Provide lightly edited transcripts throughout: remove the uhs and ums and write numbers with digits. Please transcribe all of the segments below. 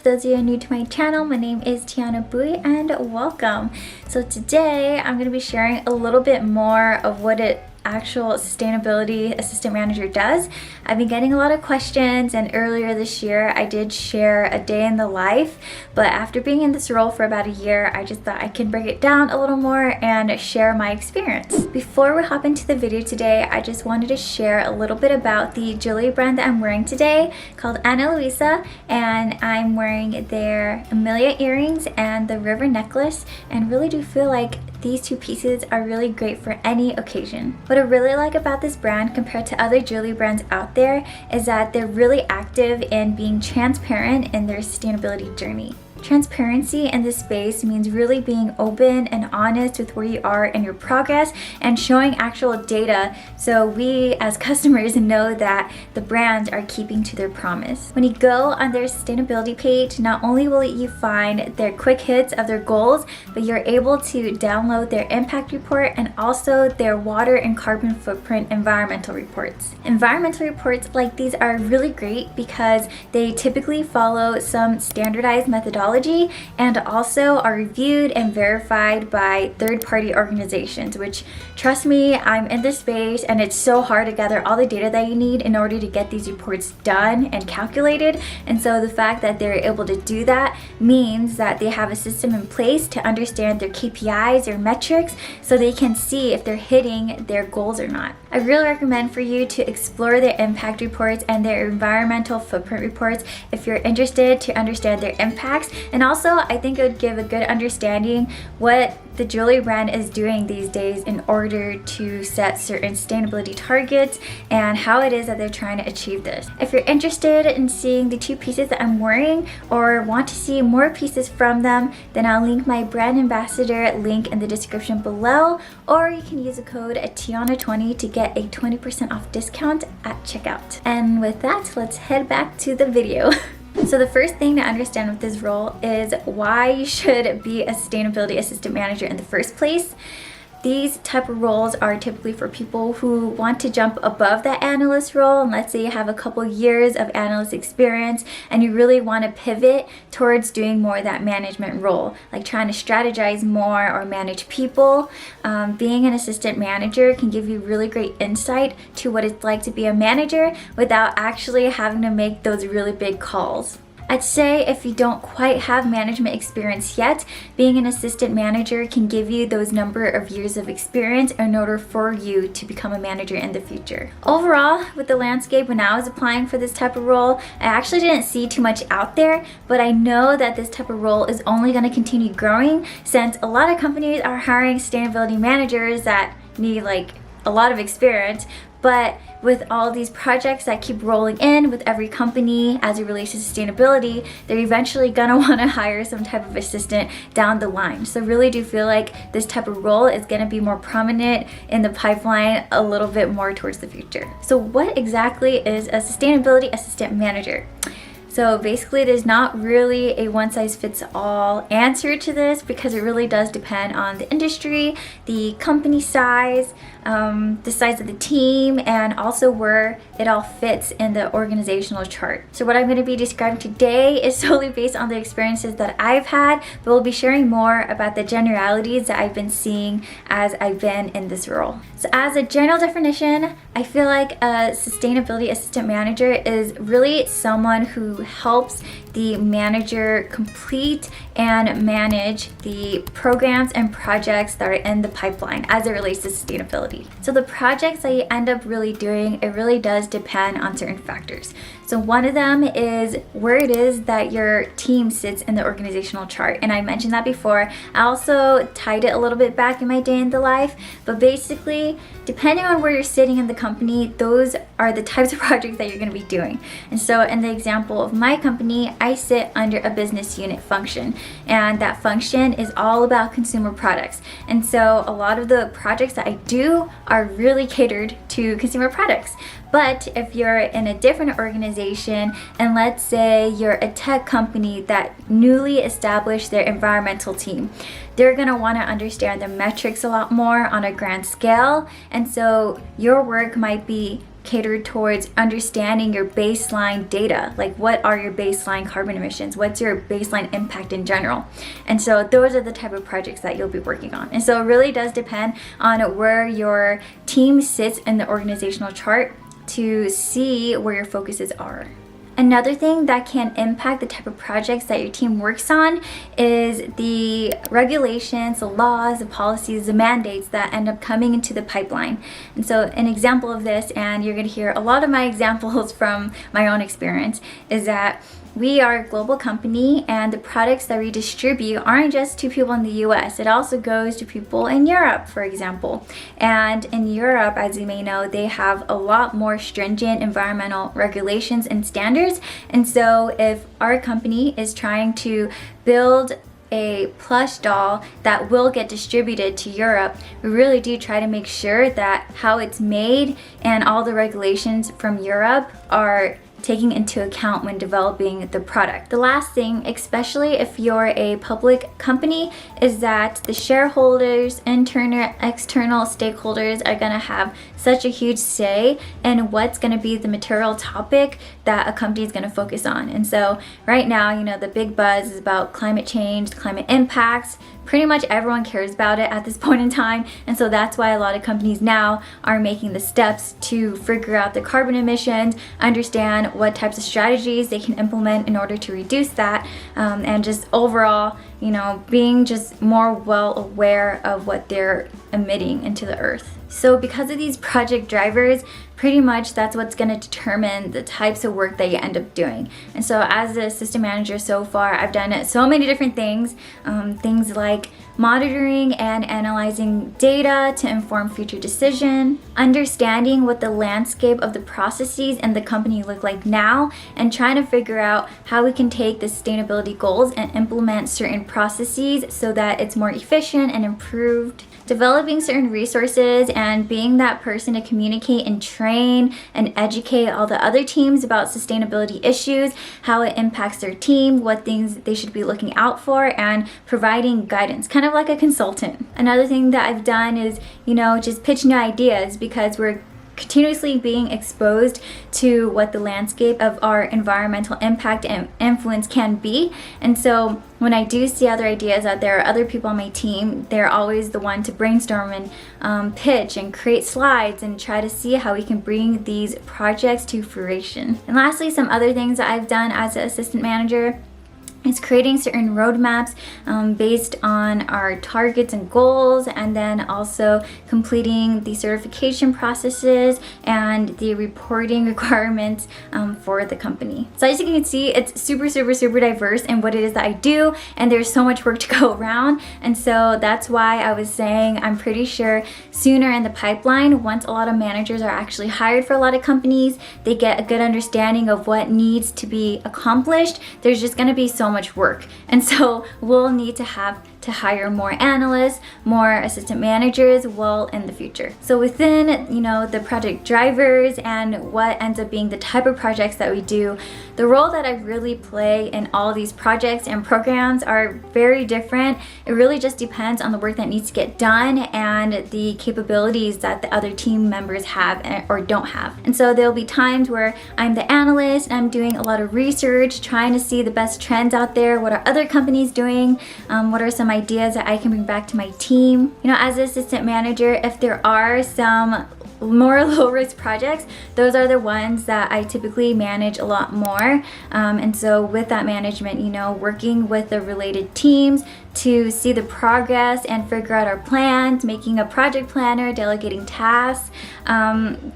those of you new to my channel, my name is Tyanna Bui and welcome. So today I'm going to be sharing a little bit more of what an actual sustainability assistant manager does. I've been getting a lot of questions, and earlier this year I did share a day in the life, but after being in this role for about a year, I just thought I can break it down a little more and share my experience. Before we hop into the video today, I just wanted to share a little bit about the jewelry brand that I'm wearing today called Luisa, and I'm wearing their Amelia earrings and the river necklace, and really do feel like these two pieces are really great for any occasion. What I really like about this brand compared to other jewelry brands out there is that they're really active in being transparent in their sustainability journey. Transparency in this space means really being open and honest with where you are in your progress and showing actual data so we as customers know that the brands are keeping to their promise. When you go on their sustainability page, not only will you find their quick hits of their goals, but you're able to download their impact report and also their water and carbon footprint environmental reports. Environmental reports like these are really great because they typically follow some standardized methodology and also are reviewed and verified by third-party organizations, which, trust me, I'm in this space and it's so hard to gather all the data that you need in order to get these reports done and calculated. And so the fact that they're able to do that means that they have a system in place to understand their KPIs, their metrics, so they can see if they're hitting their goals or not. I really recommend for you to explore their impact reports and their environmental footprint reports if you're interested to understand their impacts. And also, I think it would give a good understanding what the jewelry brand is doing these days in order to set certain sustainability targets and how it is that they're trying to achieve this. If you're interested in seeing the two pieces that I'm wearing or want to see more pieces from them, then I'll link my brand ambassador link in the description below, or you can use the code Tyanna20 to get a 20% off discount at checkout. And with that, let's head back to the video. So the first thing to understand with this role is why you should be a sustainability assistant manager in the first place. These type of roles are typically for people who want to jump above that analyst role, and let's say you have a couple years of analyst experience and you really want to pivot towards doing more of that management role, like trying to strategize more or manage people. Being an assistant manager can give you really great insight to what it's like to be a manager without actually having to make those really big calls. I'd say if you don't quite have management experience yet, being an assistant manager can give you those number of years of experience in order for you to become a manager in the future. Overall, with the landscape when I was applying for this type of role, I actually didn't see too much out there, but I know that this type of role is only going to continue growing since a lot of companies are hiring sustainability managers that need like a lot of experience. But with all these projects that keep rolling in with every company as it relates to sustainability, they're eventually gonna wanna hire some type of assistant down the line. So really do feel like this type of role is gonna be more prominent in the pipeline a little bit more towards the future. So what exactly is a sustainability assistant manager? So basically, there's not really a one-size-fits-all answer to this because it really does depend on the industry, the company size, the size of the team, and also where it all fits in the organizational chart. So what I'm going to be describing today is solely based on the experiences that I've had, but we'll be sharing more about the generalities that I've been seeing as I've been in this role. So as a general definition, I feel like a sustainability assistant manager is really someone who helps the manager complete and manage the programs and projects that are in the pipeline as it relates to sustainability. So the projects that you end up really doing, it really does depend on certain factors. So one of them is where it is that your team sits in the organizational chart. And I mentioned that before. I also tied it a little bit back in my day in the life, but basically, depending on where you're sitting in the company, those are the types of projects that you're going to be doing. And so in the example of my company, I sit under a business unit function, and that function is all about consumer products. And so a lot of the projects that I do are really catered to consumer products. But if you're in a different organization, and let's say you're a tech company that newly established their environmental team, they're going to want to understand the metrics a lot more on a grand scale. And so your work might be catered towards understanding your baseline data. Like, what are your baseline carbon emissions? What's your baseline impact in general? And so those are the type of projects that you'll be working on. And so it really does depend on where your team sits in the organizational chart to see where your focuses are. Another thing that can impact the type of projects that your team works on is the regulations, the laws, the policies, the mandates that end up coming into the pipeline. And so an example of this, and you're going to hear a lot of my examples from my own experience, is that we are a global company, and the products that we distribute aren't just to people in the US. It also goes to people in Europe, for example. And in Europe, as you may know, they have a lot more stringent environmental regulations and standards. And so if our company is trying to build a plush doll that will get distributed to Europe, we really do try to make sure that how it's made and all the regulations from Europe are taking into account when developing the product. The last thing, especially if you're a public company, is that the shareholders, internal, external stakeholders are gonna have such a huge say in what's gonna be the material topic that a company is gonna focus on. And so right now, you know, the big buzz is about climate change, climate impacts. Pretty much everyone cares about it at this point in time. And so that's why a lot of companies now are making the steps to figure out the carbon emissions, understand what types of strategies they can implement in order to reduce that, and just overall, you know, being just more well aware of what they're emitting into the earth. So because of these project drivers, pretty much that's what's going to determine the types of work that you end up doing. And so as a assistant manager so far, I've done so many different things, things like monitoring and analyzing data to inform future decision, understanding what the landscape of the processes and the company look like now, and trying to figure out how we can take the sustainability goals and implement certain processes so that it's more efficient and improved. Developing certain resources and being that person to communicate and train and educate all the other teams about sustainability issues, how it impacts their team, what things they should be looking out for, and providing guidance, kind of like a consultant. Another thing that I've done is, you know, just pitch new ideas, because we're continuously being exposed to what the landscape of our environmental impact and influence can be. And so when I do see other ideas out there, other people on my team, they're always the one to brainstorm and pitch and create slides and try to see how we can bring these projects to fruition. And lastly, some other things that I've done as an assistant manager is creating certain roadmaps based on our targets and goals, and then also completing the certification processes and the reporting requirements for the company. So as you can see, it's super diverse in what it is that I do, and there's so much work to go around. And so that's why I was saying I'm pretty sure sooner in the pipeline, once a lot of managers are actually hired for a lot of companies, they get a good understanding of what needs to be accomplished. There's just going to be so much work, and so we'll need to hire more analysts, more assistant managers well in the future. So within, you know, the project drivers and what ends up being the type of projects that we do, the role that I really play in all these projects and programs are very different. It really just depends on the work that needs to get done and the capabilities that the other team members have or don't have. And so there'll be times where I'm the analyst and I'm doing a lot of research, trying to see the best trends out there, what are other companies doing, what are some ideas that I can bring back to my team. You know, as an assistant manager, if there are some more low-risk projects, those are the ones that I typically manage a lot more. And so with that management, you know, working with the related teams to see the progress and figure out our plans, making a project planner, delegating tasks,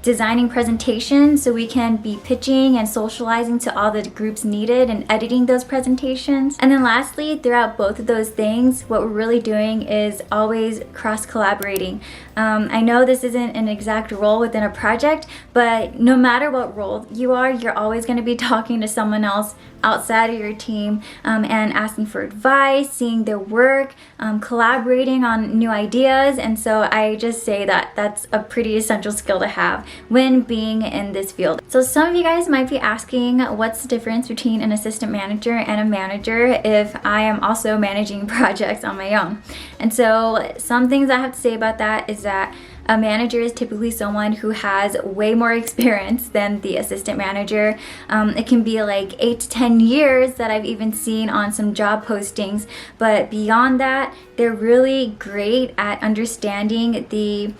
designing presentations so we can be pitching and socializing to all the groups needed and editing those presentations. And then lastly, throughout both of those things, what we're really doing is always cross-collaborating. I know this isn't an exact role within a project, but no matter what role you are, you're always going to be talking to someone else outside of your team and asking for advice, seeing their work, collaborating on new ideas. And so I just say that that's a pretty essential skill to have when being in this field. So some of you guys might be asking, what's the difference between an assistant manager and a manager if I am also managing projects on my own? And so some things I have to say about that is that A manager is typically someone who has way more experience than the assistant manager. It can be like 8 to 10 years that I've even seen on some job postings, but beyond that, they're really great at understanding the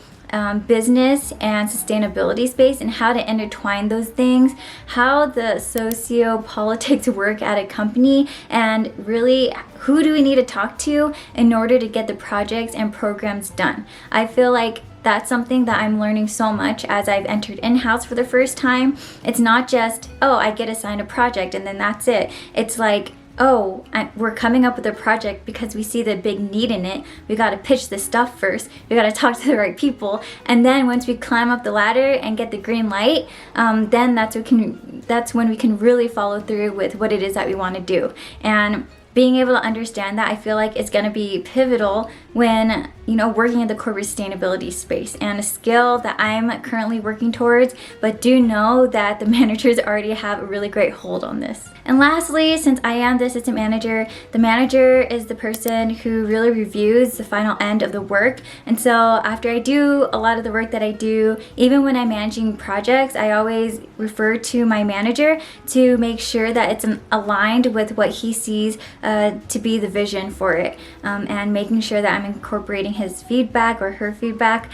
business and sustainability space and how to intertwine those things, how the socio-politics work at a company, and really who do we need to talk to in order to get the projects and programs done. I feel like that's something that I'm learning so much as I've entered in-house for the first time. It's not just, oh, I get assigned a project and then that's it. It's like, oh, we're coming up with a project because we see the big need in it. We got to pitch this stuff first. We got to talk to the right people, and then once we climb up the ladder and get the green light, then that's when we can really follow through with what it is that we want to do. And being able to understand that, I feel like it's going to be pivotal when, working in the corporate sustainability space, and a skill that I'm currently working towards, but do know that the managers already have a really great hold on this. And lastly, since I am the assistant manager, the manager is the person who really reviews the final end of the work. And so after I do a lot of the work that I do, even when I'm managing projects, I always refer to my manager to make sure that it's aligned with what he sees to be the vision for it, and making sure that I'm incorporating his feedback or her feedback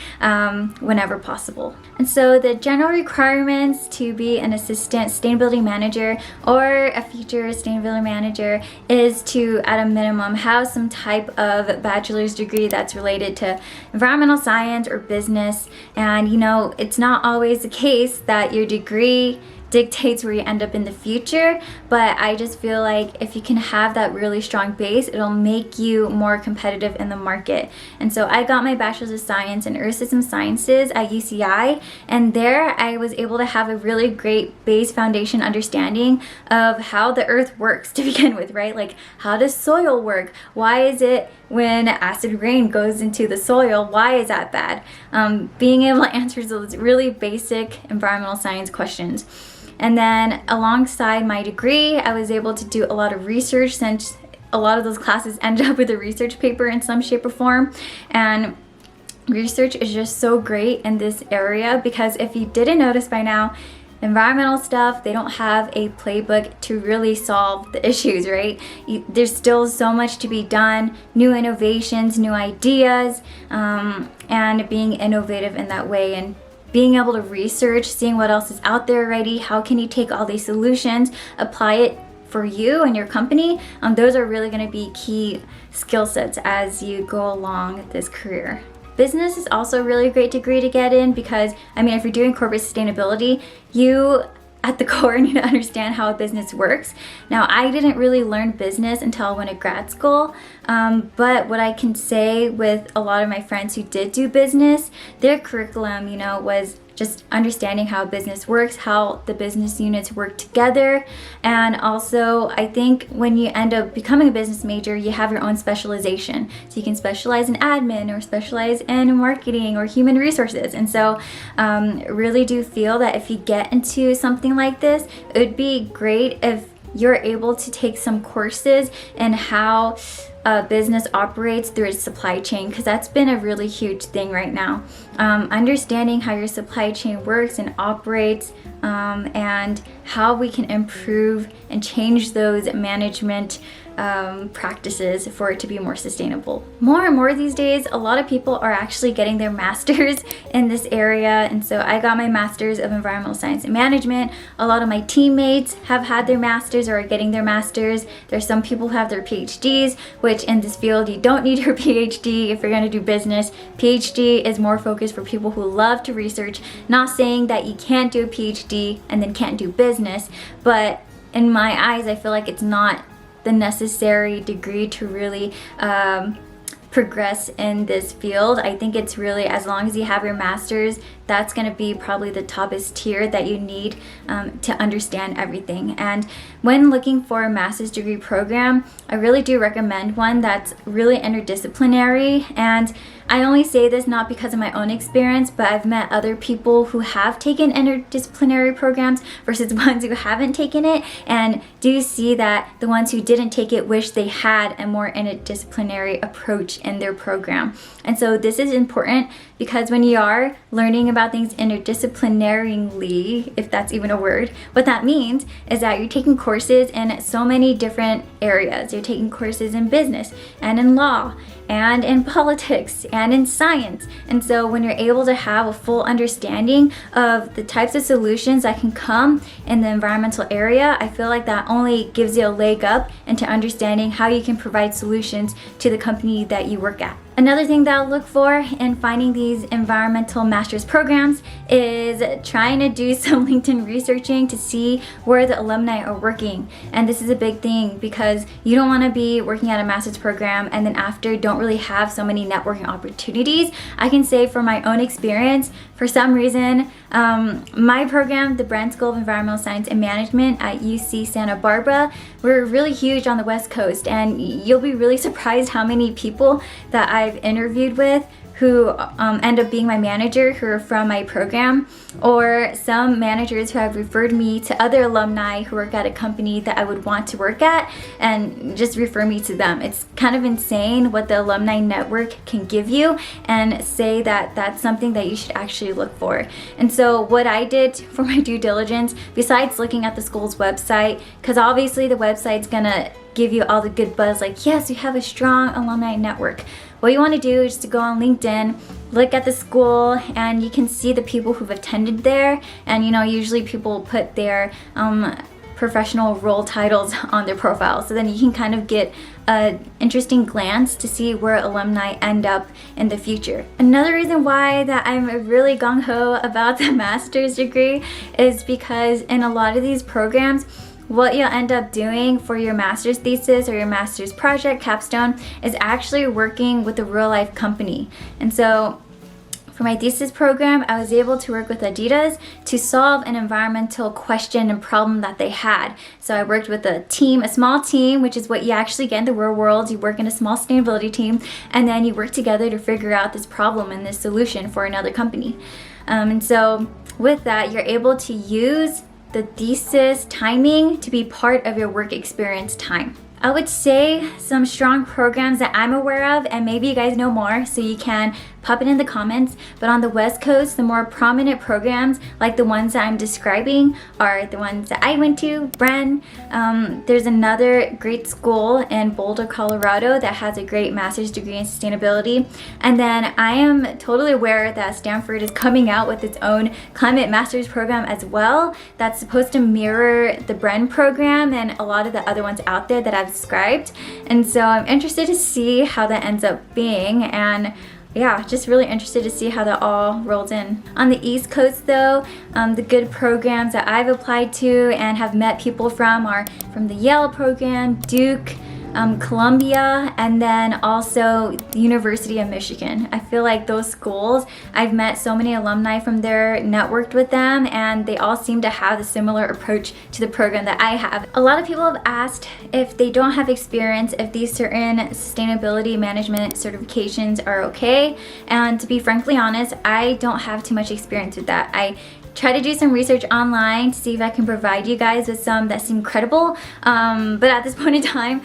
whenever possible. And so the general requirements to be an assistant sustainability manager or a feature sustainability manager is to, at a minimum, have some type of bachelor's degree that's related to environmental science or business. And it's not always the case that your degree dictates where you end up in the future, but I just feel like if you can have that really strong base, it'll make you more competitive in the market. And so I got my bachelor's of science in earth system sciences at UCI, and there I was able to have a really great base foundation understanding of how the earth works to begin with, right? Like, how does soil work? Why is it when acid rain goes into the soil, why is that bad? Being able to answer those really basic environmental science questions. And then alongside my degree, I was able to do a lot of research, since a lot of those classes ended up with a research paper in some shape or form. And research is just so great in this area, because if you didn't notice by now, environmental stuff, they don't have a playbook to really solve the issues, right? There's still so much to be done, new innovations, new ideas, and being innovative in that way, and being able to research, seeing what else is out there already, how can you take all these solutions, apply it for you and your company. Those are really going to be key skill sets as you go along this career. Business is also a really great degree to get in, because if you're doing corporate sustainability, you at the core need to understand how a business works. Now, I didn't really learn business until I went to grad school, but what I can say with a lot of my friends who did do business, their curriculum, was just understanding how business works, how the business units work together. And also, I think when you end up becoming a business major, you have your own specialization. So you can specialize in admin or specialize in marketing or human resources. And so really do feel that if you get into something like this, it would be great if you're able to take some courses in how business operates through its supply chain, because that's been a really huge thing right now. Understanding how your supply chain works and operates, and how we can improve and change those management practices for it to be more sustainable. More and more these days, a lot of people are actually getting their masters in this area, and so I got my master's of environmental science and management. A lot of my teammates have had their masters or are getting their masters. There's some people who have their PhDs, which in this field you don't need your PhD if you're going to do business. PhD is more focused for people who love to research. Not saying that you can't do a PhD and then can't do business, but in my eyes, I feel like it's not the necessary degree to really progress in this field. I think it's really, as long as you have your master's, that's going to be probably the toppest tier that you need to understand everything. And when looking for a master's degree program, I really do recommend one that's really interdisciplinary. And I only say this not because of my own experience, but I've met other people who have taken interdisciplinary programs versus ones who haven't taken it, and do see that the ones who didn't take it wish they had a more interdisciplinary approach in their program. And so this is important because when you are learning about things interdisciplinarily, if that's even a word, what that means is that you're taking courses in so many different areas. You're taking courses in business and in law and in politics and in science. And so when you're able to have a full understanding of the types of solutions that can come in the environmental area, I feel like that only gives you a leg up into understanding how you can provide solutions to the company that you work at. Another thing that I'll look for in finding these environmental master's programs is trying to do some LinkedIn researching to see where the alumni are working. And this is a big thing because you don't want to be working at a master's program and then after don't really have so many networking opportunities. I can say from my own experience, for some reason, my program, the Brand School of Environmental Science and Management at UC Santa Barbara, we're really huge on the West Coast, and you'll be really surprised how many people that I've interviewed with who end up being my manager who are from my program, or some managers who have referred me to other alumni who work at a company that I would want to work at and just refer me to them. It's kind of insane what the alumni network can give you, and say that that's something that you should actually look for. And so what I did for my due diligence, besides looking at the school's website, because obviously the website's gonna give you all the good buzz like, yes, you have a strong alumni network. What you want to do is to go on LinkedIn, look at the school, and you can see the people who've attended there. And usually people put their professional role titles on their profile, so then you can kind of get an interesting glance to see where alumni end up in the future. Another reason why that I'm really gung-ho about the master's degree is because in a lot of these programs, what you'll end up doing for your master's thesis or your master's project capstone is actually working with a real life company. And so for my thesis program, I was able to work with Adidas to solve an environmental question and problem that they had. So I worked with a team, a small team, which is what you actually get in the real world. You work in a small sustainability team, and then you work together to figure out this problem and this solution for another company. And so with that, you're able to use the thesis timing to be part of your work experience time. I would say some strong programs that I'm aware of, and maybe you guys know more, so you can pop it in the comments, but on the West Coast, the more prominent programs, like the ones that I'm describing, are the ones that I went to, Bren. There's another great school in Boulder, Colorado that has a great master's degree in sustainability. And then I am totally aware that Stanford is coming out with its own climate master's program as well, that's supposed to mirror the Bren program and a lot of the other ones out there that I've described. And so I'm interested to see how that ends up being, and yeah, just really interested to see how that all rolls in. On the East Coast though, the good programs that I've applied to and have met people from are from the Yale program, Duke, Columbia, and then also the University of Michigan. I feel like those schools, I've met so many alumni from there, networked with them, and they all seem to have a similar approach to the program that I have. A lot of people have asked if they don't have experience, if these certain sustainability management certifications are okay. And to be frankly honest, I don't have too much experience with that. I try to do some research online to see if I can provide you guys with some that seem credible. But at this point in time,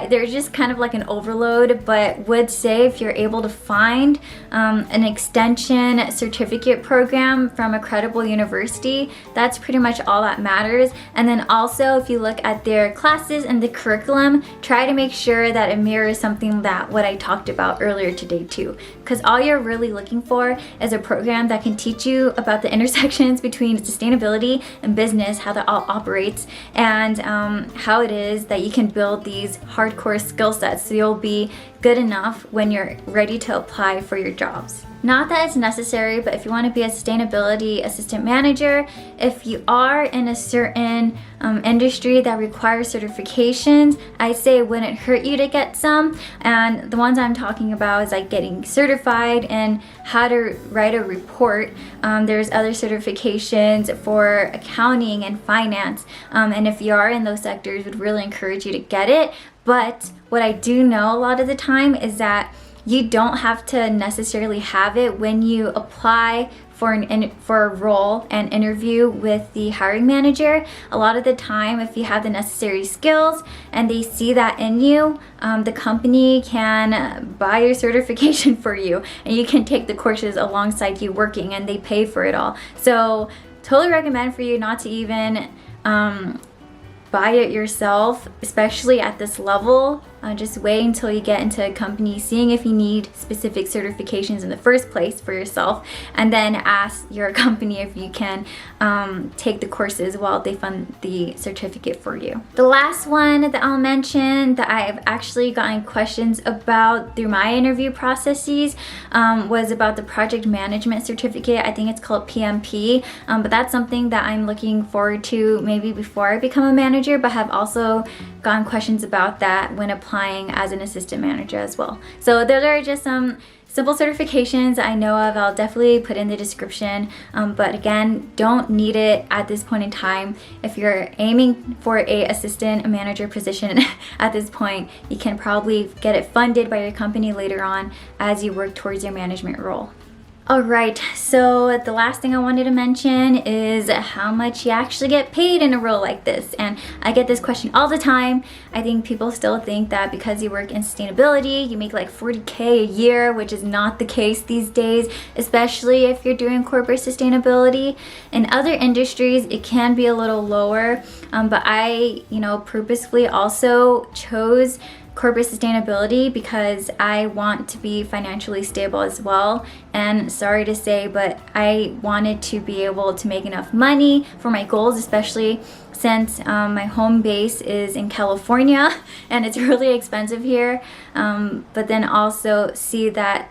they're just kind of like an overload, but would say if you're able to find an extension certificate program from a credible university, that's pretty much all that matters. And then also if you look at their classes and the curriculum, try to make sure that it mirrors something that what I talked about earlier today too. Because all you're really looking for is a program that can teach you about the intersections between sustainability and business, how that all operates, and how it is that you can build these hardcore skill sets so you'll be good enough when you're ready to apply for your jobs. Not that it's necessary, but if you want to be a sustainability assistant manager, if you are in a certain industry that requires certifications, I say it wouldn't hurt you to get some. And the ones I'm talking about is like getting certified in how to write a report. There's other certifications for accounting and finance. And if you are in those sectors, would really encourage you to get it. But what I do know a lot of the time is that you don't have to necessarily have it when you apply for a role and interview with the hiring manager. A lot of the time, if you have the necessary skills and they see that in you, the company can buy your certification for you, and you can take the courses alongside you working, and they pay for it all. So totally recommend for you not to even buy it yourself, especially at this level. Just wait until you get into a company, seeing if you need specific certifications in the first place for yourself, and then ask your company if you can take the courses while they fund the certificate for you. The last one that I'll mention that I've actually gotten questions about through my interview processes was about the project management certificate. I think it's called PMP, but that's something that I'm looking forward to maybe before I become a manager, but have also gotten questions about that when applying as an assistant manager as well. So those are just some simple certifications I know of. I'll definitely put in the description, but again, don't need it at this point in time. If you're aiming for a assistant manager position at this point, you can probably get it funded by your company later on as you work towards your management role. Alright, so the last thing I wanted to mention is how much you actually get paid in a role like this. And I get this question all the time. I think people still think that because you work in sustainability, you make like $40K a year, which is not the case these days, especially if you're doing corporate sustainability. In other industries, it can be a little lower, but I, purposefully also chose corporate sustainability because I want to be financially stable as well. And sorry to say, but I wanted to be able to make enough money for my goals, especially since my home base is in California and it's really expensive here, but then also see that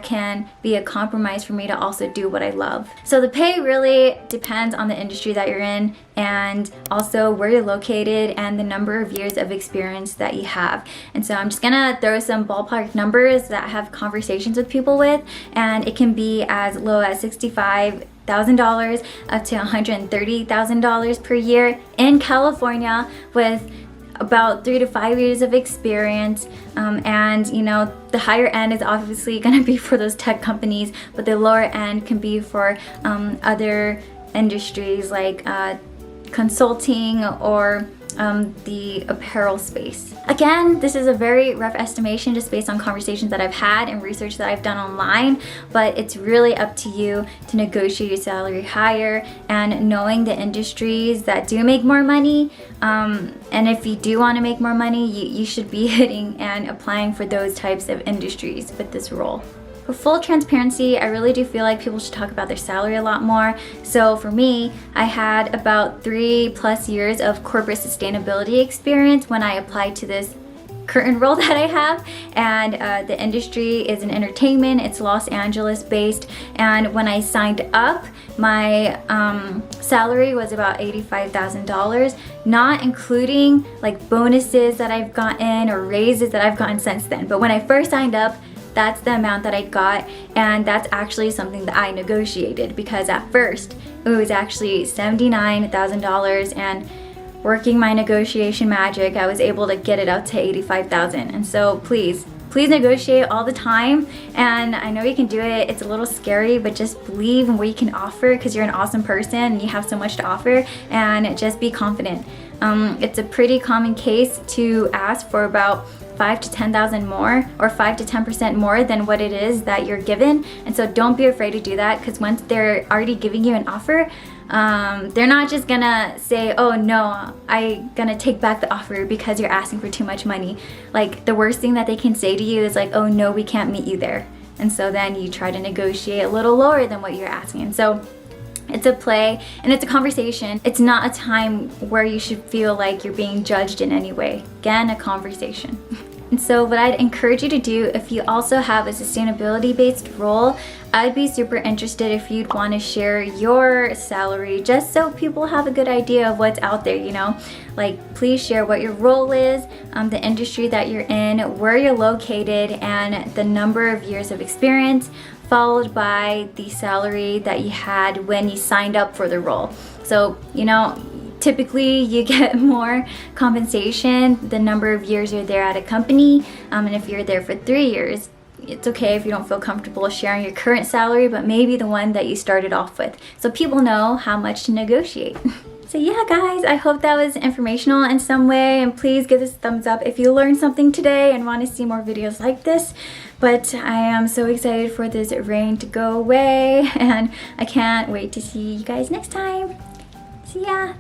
can be a compromise for me to also do what I love. So the pay really depends on the industry that you're in, and also where you're located and the number of years of experience that you have. And so I'm just gonna throw some ballpark numbers that I have conversations with people with, and it can be as low as $65,000 up to $130,000 per year in California with about 3 to 5 years of experience, and the higher end is obviously going to be for those tech companies, but the lower end can be for other industries like consulting or the apparel space. Again, this is a very rough estimation just based on conversations that I've had and research that I've done online, but it's really up to you to negotiate your salary higher and knowing the industries that do make more money. And if you do want to make more money, you should be hitting and applying for those types of industries with this role. For full transparency, I really do feel like people should talk about their salary a lot more. So for me, I had about 3+ years of corporate sustainability experience when I applied to this current role that I have, and the industry is in entertainment. It's Los Angeles based, and when I signed up, my salary was about $85,000, not including like bonuses that I've gotten or raises that I've gotten since then. But when I first signed up, that's the amount that I got, and that's actually something that I negotiated because at first it was actually $79,000, and working my negotiation magic, I was able to get it up to $85,000. And so please negotiate all the time, and I know you can do it. It's a little scary, but just believe in what you can offer because you're an awesome person and you have so much to offer, and just be confident. It's a pretty common case to ask for about $5,000 to $10,000 more, or 5 to 10% more than what it is that you're given. And so don't be afraid to do that, because once they're already giving you an offer, they're not just gonna say, oh no, I'm gonna take back the offer because you're asking for too much money. Like, the worst thing that they can say to you is like, oh no, we can't meet you there. And so then you try to negotiate a little lower than what you're asking. And so it's a play and it's a conversation. It's not a time where you should feel like you're being judged in any way. Again, a conversation. And so what I'd encourage you to do, if you also have a sustainability based role, I'd be super interested if you'd want to share your salary, just so people have a good idea of what's out there, you know? Like, please share what your role is, the industry that you're in, where you're located, and the number of years of experience, followed by the salary that you had when you signed up for the role. So, you know, typically you get more compensation the number of years you're there at a company, and if you're there for 3 years, it's okay if you don't feel comfortable sharing your current salary, but maybe the one that you started off with, so people know how much to negotiate. So yeah, guys, I hope that was informational in some way, and please give this a thumbs up if you learned something today and want to see more videos like this. But I am so excited for this rain to go away, and I can't wait to see you guys next time. See ya!